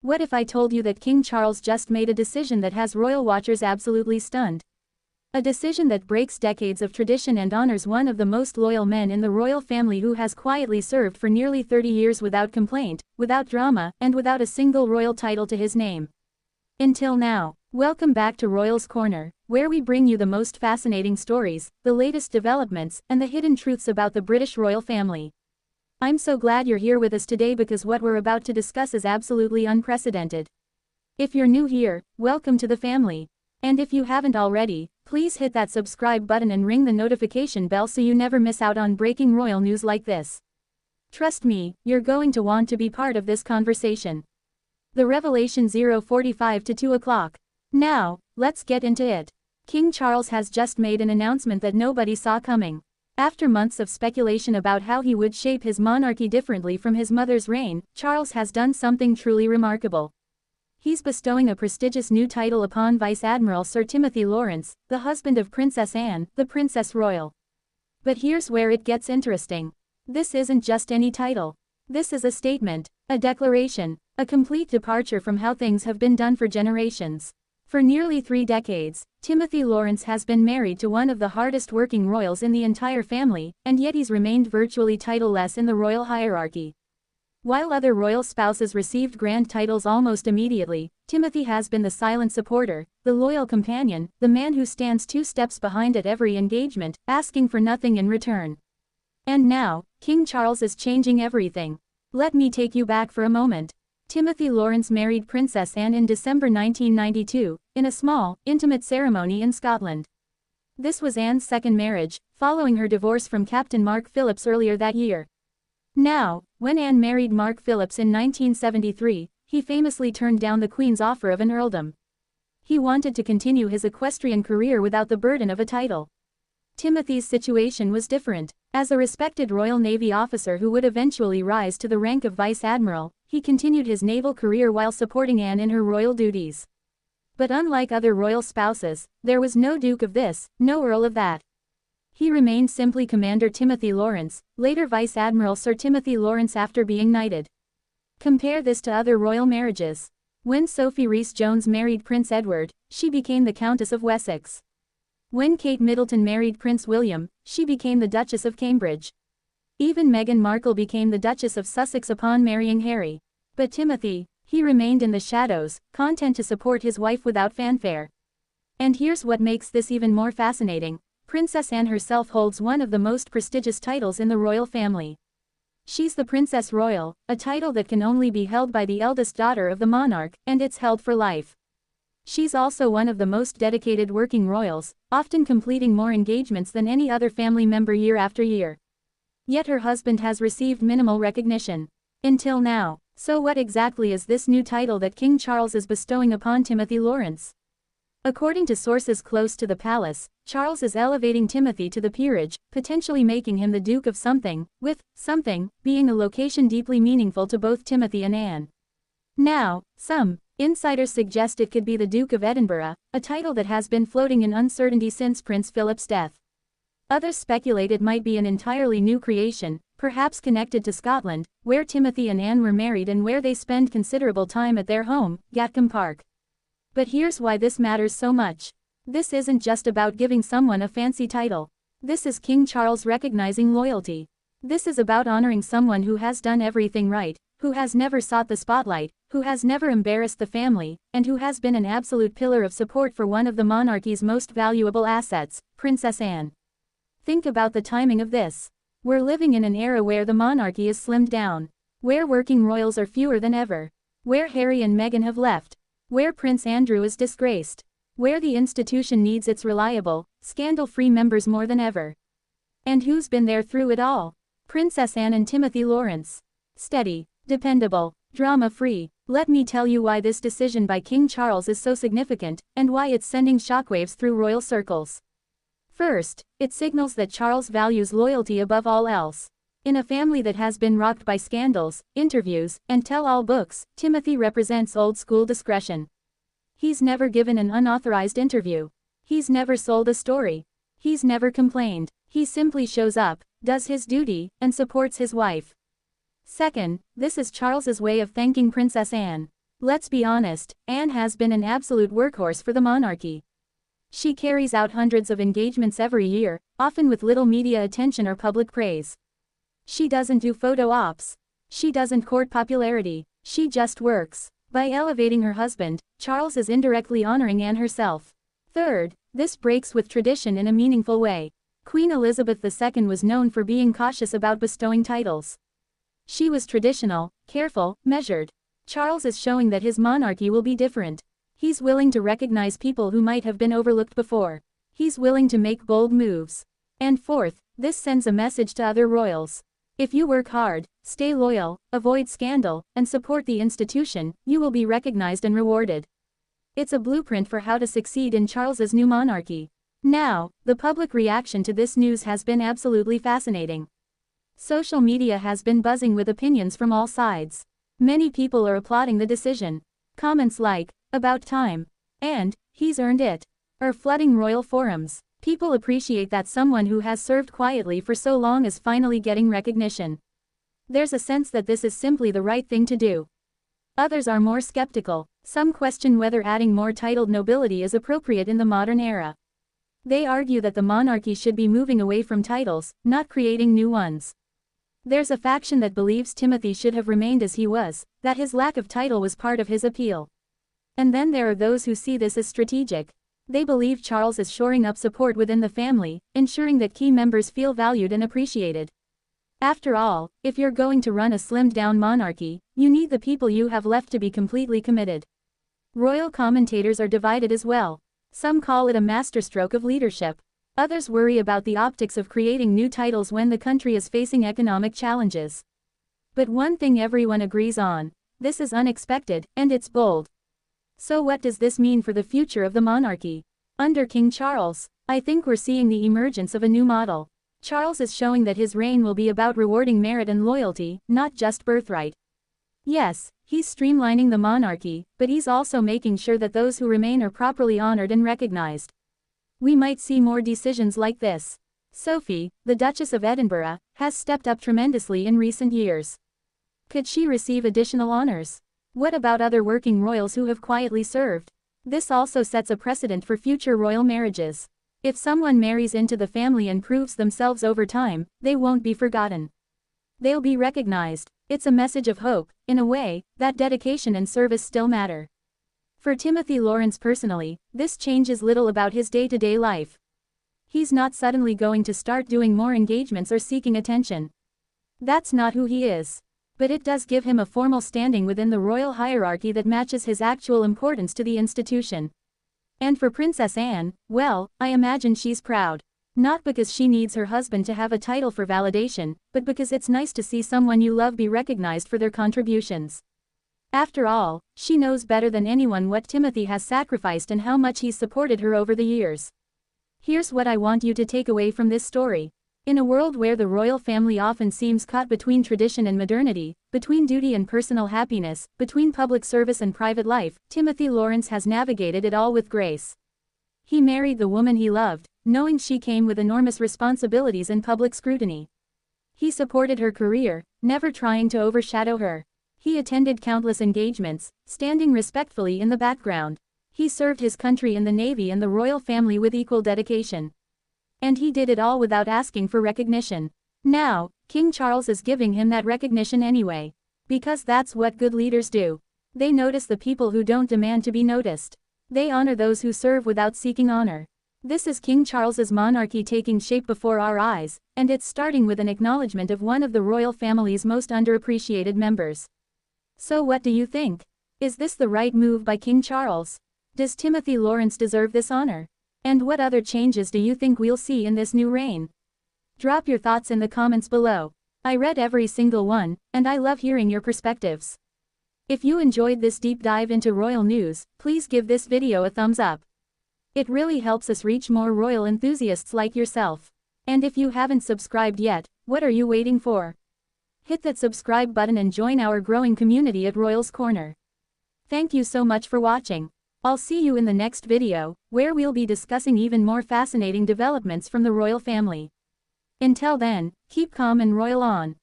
What if I told you that King Charles just made a decision that has royal watchers absolutely stunned? A decision that breaks decades of tradition and honors one of the most loyal men in the royal family who has quietly served for nearly 30 years without complaint, without drama, and without a single royal title to his name. Until now. Welcome back to Royals Corner, where we bring you the most fascinating stories, the latest developments, and the hidden truths about the British royal family. I'm so glad you're here with us today because what we're about to discuss is absolutely unprecedented. If you're new here, welcome to the family. And if you haven't already, please hit that subscribe button and ring the notification bell so you never miss out on breaking royal news like this. Trust me, you're going to want to be part of this conversation. The revelation 0:45 to 2 o'clock. Now, let's get into it. King Charles has just made an announcement that nobody saw coming. After months of speculation about how he would shape his monarchy differently from his mother's reign, Charles has done something truly remarkable. He's bestowing a prestigious new title upon Vice Admiral Sir Timothy Lawrence, the husband of Princess Anne, the Princess Royal. But here's where it gets interesting. This isn't just any title. This is a statement, a declaration, a complete departure from how things have been done for generations. For nearly 3 decades, Timothy Lawrence has been married to one of the hardest-working royals in the entire family, and yet he's remained virtually titleless in the royal hierarchy. While other royal spouses received grand titles almost immediately, Timothy has been the silent supporter, the loyal companion, the man who stands 2 steps behind at every engagement, asking for nothing in return. And now, King Charles is changing everything. Let me take you back for a moment. Timothy Lawrence married Princess Anne in December 1992, in a small, intimate ceremony in Scotland. This was Anne's second marriage, following her divorce from Captain Mark Phillips earlier that year. Now, when Anne married Mark Phillips in 1973, he famously turned down the Queen's offer of an earldom. He wanted to continue his equestrian career without the burden of a title. Timothy's situation was different. As a respected Royal Navy officer who would eventually rise to the rank of Vice Admiral, he continued his naval career while supporting Anne in her royal duties. But unlike other royal spouses, there was no Duke of this, no Earl of that. He remained simply Commander Timothy Lawrence, later Vice Admiral Sir Timothy Lawrence after being knighted. Compare this to other royal marriages. When Sophie Rhys-Jones married Prince Edward, she became the Countess of Wessex. When Kate Middleton married Prince William, she became the Duchess of Cambridge. Even Meghan Markle became the Duchess of Sussex upon marrying Harry. But Timothy, he remained in the shadows, content to support his wife without fanfare. And here's what makes this even more fascinating. Princess Anne herself holds one of the most prestigious titles in the royal family. She's the Princess Royal, a title that can only be held by the eldest daughter of the monarch, and it's held for life. She's also one of the most dedicated working royals, often completing more engagements than any other family member year after year. Yet her husband has received minimal recognition. Until now. So what exactly is this new title that King Charles is bestowing upon Timothy Lawrence? According to sources close to the palace, Charles is elevating Timothy to the peerage, potentially making him the Duke of something, with something being a location deeply meaningful to both Timothy and Anne. Now, some insiders suggest it could be the Duke of Edinburgh, a title that has been floating in uncertainty since Prince Philip's death. Others speculate it might be an entirely new creation, perhaps connected to Scotland, where Timothy and Anne were married and where they spend considerable time at their home, Gatcombe Park. But here's why this matters so much. This isn't just about giving someone a fancy title. This is King Charles recognizing loyalty. This is about honoring someone who has done everything right, who has never sought the spotlight, who has never embarrassed the family, and who has been an absolute pillar of support for one of the monarchy's most valuable assets, Princess Anne. Think about the timing of this. We're living in an era where the monarchy is slimmed down, where working royals are fewer than ever, where Harry and Meghan have left, where Prince Andrew is disgraced, where the institution needs its reliable, scandal-free members more than ever. And who's been there through it all? Princess Anne and Timothy Lawrence. Steady, dependable, drama-free. Let me tell you why this decision by King Charles is so significant, and why it's sending shockwaves through royal circles. First, it signals that Charles values loyalty above all else. In a family that has been rocked by scandals, interviews, and tell-all books, Timothy represents old-school discretion. He's never given an unauthorized interview. He's never sold a story. He's never complained. He simply shows up, does his duty, and supports his wife. Second, this is Charles's way of thanking Princess Anne. Let's be honest, Anne has been an absolute workhorse for the monarchy. She carries out hundreds of engagements every year, often with little media attention or public praise. She doesn't do photo ops. She doesn't court popularity. She just works. By elevating her husband, Charles is indirectly honoring Anne herself. Third, this breaks with tradition in a meaningful way. Queen Elizabeth II was known for being cautious about bestowing titles. She was traditional, careful, measured. Charles is showing that his monarchy will be different. He's willing to recognize people who might have been overlooked before. He's willing to make bold moves. And fourth, this sends a message to other royals. If you work hard, stay loyal, avoid scandal, and support the institution, you will be recognized and rewarded. It's a blueprint for how to succeed in Charles's new monarchy. Now, the public reaction to this news has been absolutely fascinating. Social media has been buzzing with opinions from all sides. Many people are applauding the decision. Comments like, "About time," and "He's earned it," are flooding royal forums. People appreciate that someone who has served quietly for so long is finally getting recognition. There's a sense that this is simply the right thing to do. Others are more skeptical. Some question whether adding more titled nobility is appropriate in the modern era. They argue that the monarchy should be moving away from titles, not creating new ones. There's a faction that believes Timothy should have remained as he was, that his lack of title was part of his appeal. And then there are those who see this as strategic. They believe Charles is shoring up support within the family, ensuring that key members feel valued and appreciated. After all, if you're going to run a slimmed-down monarchy, you need the people you have left to be completely committed. Royal commentators are divided as well. Some call it a masterstroke of leadership. Others worry about the optics of creating new titles when the country is facing economic challenges. But one thing everyone agrees on: this is unexpected, and it's bold. So what does this mean for the future of the monarchy? Under King Charles, I think we're seeing the emergence of a new model. Charles is showing that his reign will be about rewarding merit and loyalty, not just birthright. Yes, he's streamlining the monarchy, but he's also making sure that those who remain are properly honored and recognized. We might see more decisions like this. Sophie, the Duchess of Edinburgh, has stepped up tremendously in recent years. Could she receive additional honors? What about other working royals who have quietly served? This also sets a precedent for future royal marriages. If someone marries into the family and proves themselves over time, they won't be forgotten. They'll be recognized. It's a message of hope, in a way, that dedication and service still matter. For Timothy Lawrence personally, this changes little about his day-to-day life. He's not suddenly going to start doing more engagements or seeking attention. That's not who he is. But it does give him a formal standing within the royal hierarchy that matches his actual importance to the institution. And for Princess Anne, well, I imagine she's proud. Not because she needs her husband to have a title for validation, but because it's nice to see someone you love be recognized for their contributions. After all, she knows better than anyone what Timothy has sacrificed and how much he's supported her over the years. Here's what I want you to take away from this story. In a world where the royal family often seems caught between tradition and modernity, between duty and personal happiness, between public service and private life, Timothy Lawrence has navigated it all with grace. He married the woman he loved, knowing she came with enormous responsibilities and public scrutiny. He supported her career, never trying to overshadow her. He attended countless engagements, standing respectfully in the background. He served his country in the Navy and the royal family with equal dedication. And he did it all without asking for recognition. Now, King Charles is giving him that recognition anyway. Because that's what good leaders do. They notice the people who don't demand to be noticed. They honor those who serve without seeking honor. This is King Charles's monarchy taking shape before our eyes, and it's starting with an acknowledgement of one of the royal family's most underappreciated members. So what do you think? Is this the right move by King Charles? Does Timothy Lawrence deserve this honor? And what other changes do you think we'll see in this new reign? Drop your thoughts in the comments below. I read every single one, and I love hearing your perspectives. If you enjoyed this deep dive into royal news, please give this video a thumbs up. It really helps us reach more royal enthusiasts like yourself. And if you haven't subscribed yet, what are you waiting for? Hit that subscribe button and join our growing community at Royals Corner. Thank you so much for watching. I'll see you in the next video, where we'll be discussing even more fascinating developments from the royal family. Until then, keep calm and royal on.